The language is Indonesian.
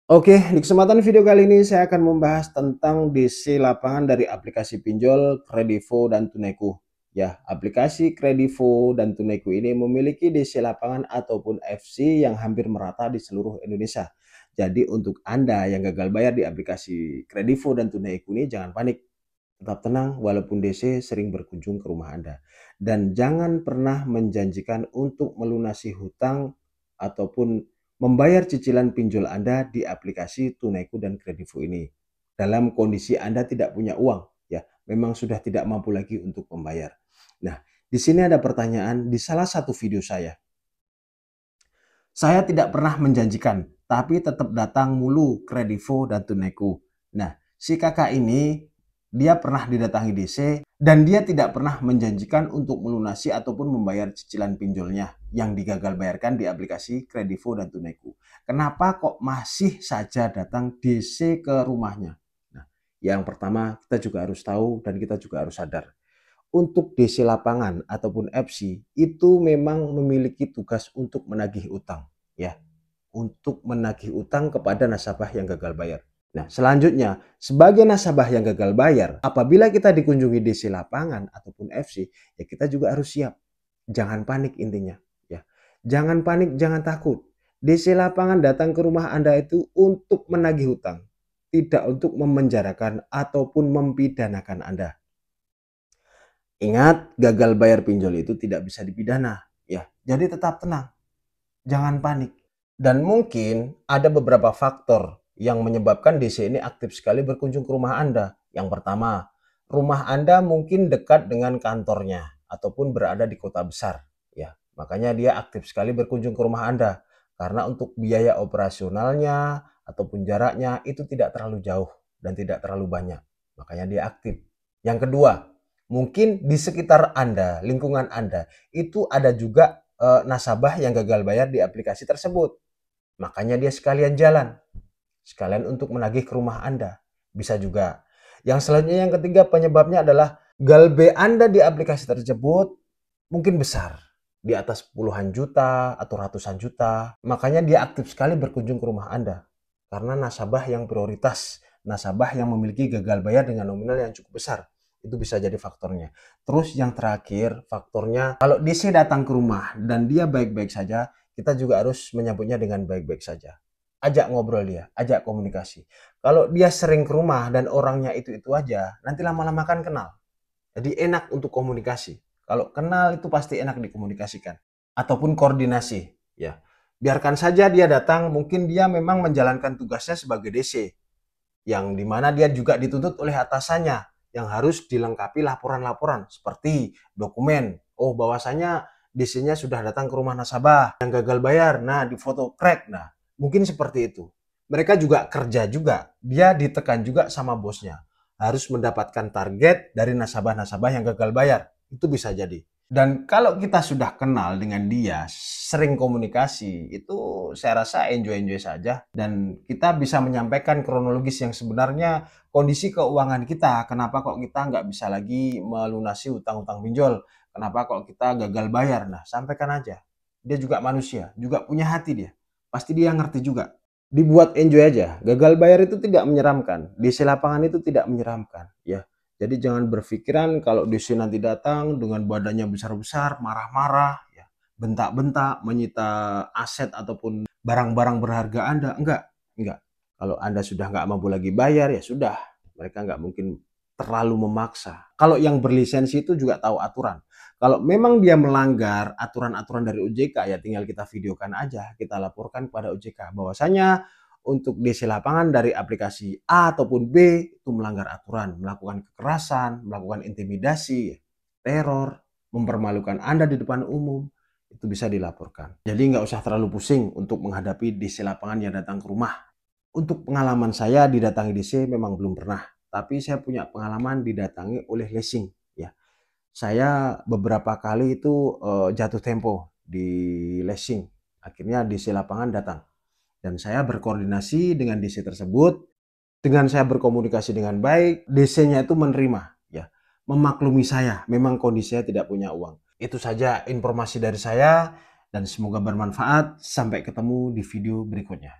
Oke, di kesempatan video kali ini saya akan membahas tentang DC lapangan dari aplikasi pinjol Kredivo dan Tunaiku. Ya, aplikasi Kredivo dan Tunaiku ini memiliki DC lapangan ataupun FC yang hampir merata di seluruh Indonesia. Jadi untuk Anda yang gagal bayar di aplikasi Kredivo dan Tunaiku ini jangan panik. Tetap tenang walaupun DC sering berkunjung ke rumah Anda. Dan jangan pernah menjanjikan untuk melunasi hutang ataupun membayar cicilan pinjol Anda di aplikasi Tunaiku dan Kredivo ini. Dalam kondisi Anda tidak punya uang, ya, memang sudah tidak mampu lagi untuk membayar. Nah, di sini ada pertanyaan di salah satu video saya. Saya tidak pernah menjanjikan, tapi tetap datang mulu Kredivo dan Tunaiku. Nah, si kakak ini dia pernah didatangi DC dan dia tidak pernah menjanjikan untuk melunasi ataupun membayar cicilan pinjolnya yang digagal bayarkan di aplikasi Kredivo dan Tunaiku. Kenapa kok masih saja datang DC ke rumahnya? Nah, yang pertama kita juga harus tahu dan kita juga harus sadar. Untuk DC lapangan ataupun FC itu memang memiliki tugas untuk menagih utang, ya, untuk menagih utang kepada nasabah yang gagal bayar. Nah, selanjutnya, sebagai nasabah yang gagal bayar, apabila kita dikunjungi DC lapangan ataupun FC, ya kita juga harus siap. Jangan panik intinya, ya. Jangan panik, jangan takut. DC lapangan datang ke rumah Anda itu untuk menagih hutang, tidak untuk memenjarakan ataupun mempidanakan Anda. Ingat, gagal bayar pinjol itu tidak bisa dipidana, ya. Jadi tetap tenang, jangan panik. Dan mungkin ada beberapa faktor yang menyebabkan DC ini aktif sekali berkunjung ke rumah Anda. Yang pertama, rumah Anda mungkin dekat dengan kantornya ataupun berada di kota besar, ya. Makanya dia aktif sekali berkunjung ke rumah Anda karena untuk biaya operasionalnya ataupun jaraknya itu tidak terlalu jauh dan tidak terlalu banyak. Makanya dia aktif. Yang kedua, mungkin di sekitar Anda, lingkungan Anda, itu ada juga nasabah yang gagal bayar di aplikasi tersebut. Makanya dia sekalian jalan, sekalian untuk menagih ke rumah Anda. Bisa juga. Yang selanjutnya yang ketiga penyebabnya adalah galbe Anda di aplikasi tersebut mungkin besar. Di atas puluhan juta atau ratusan juta. Makanya dia aktif sekali berkunjung ke rumah Anda. Karena nasabah yang prioritas, nasabah yang memiliki gagal bayar dengan nominal yang cukup besar. Itu bisa jadi faktornya. Terus yang terakhir faktornya, kalau DC datang ke rumah dan dia baik-baik saja, kita juga harus menyambutnya dengan baik-baik saja. Ajak ngobrol dia, ajak komunikasi. Kalau dia sering ke rumah dan orangnya itu-itu aja, nanti lama-lama kan kenal. Jadi enak untuk komunikasi. Kalau kenal itu pasti enak dikomunikasikan. Ataupun koordinasi, ya. Biarkan saja dia datang, mungkin dia memang menjalankan tugasnya sebagai DC. Yang dimana dia juga dituntut oleh atasannya yang harus dilengkapi laporan-laporan seperti dokumen. Oh, bahwasanya DC-nya sudah datang ke rumah nasabah yang gagal bayar. Nah, di foto crack. Nah, mungkin seperti itu. Mereka juga kerja juga. Dia ditekan juga sama bosnya. Harus mendapatkan target dari nasabah-nasabah yang gagal bayar. Itu bisa jadi. Dan kalau kita sudah kenal dengan dia, sering komunikasi, itu saya rasa enjoy-enjoy saja. Dan kita bisa menyampaikan kronologis yang sebenarnya kondisi keuangan kita. Kenapa kok kita nggak bisa lagi melunasi utang-utang pinjol? Kenapa kok kita gagal bayar? Nah, sampaikan aja. Dia juga manusia, juga punya hati dia. Pasti dia ngerti juga. Dibuat enjoy aja. Gagal bayar itu tidak menyeramkan. Di lapangan itu tidak menyeramkan, ya. Jadi jangan berpikiran kalau DC nanti datang dengan badannya besar-besar, marah-marah, ya, bentak-bentak, menyita aset ataupun barang-barang berharga Anda. Enggak, enggak. Kalau Anda sudah nggak mampu lagi bayar, ya sudah. Mereka nggak mungkin terlalu memaksa. Kalau yang berlisensi itu juga tahu aturan. Kalau memang dia melanggar aturan-aturan dari OJK, ya tinggal kita videokan aja, kita laporkan kepada OJK bahwasanya untuk DC lapangan dari aplikasi A ataupun B itu melanggar aturan, melakukan kekerasan, melakukan intimidasi, teror, mempermalukan Anda di depan umum, itu bisa dilaporkan. Jadi nggak usah terlalu pusing untuk menghadapi DC lapangan yang datang ke rumah. Untuk pengalaman saya didatangi DC memang belum pernah, tapi saya punya pengalaman didatangi oleh leasing. Ya, saya beberapa kali itu jatuh tempo di leasing. Akhirnya DC lapangan datang. Dan saya berkoordinasi dengan DC tersebut, dengan saya berkomunikasi dengan baik, DC-nya itu menerima, ya, memaklumi saya, memang kondisi saya tidak punya uang. Itu saja informasi dari saya, dan semoga bermanfaat. Sampai ketemu di video berikutnya.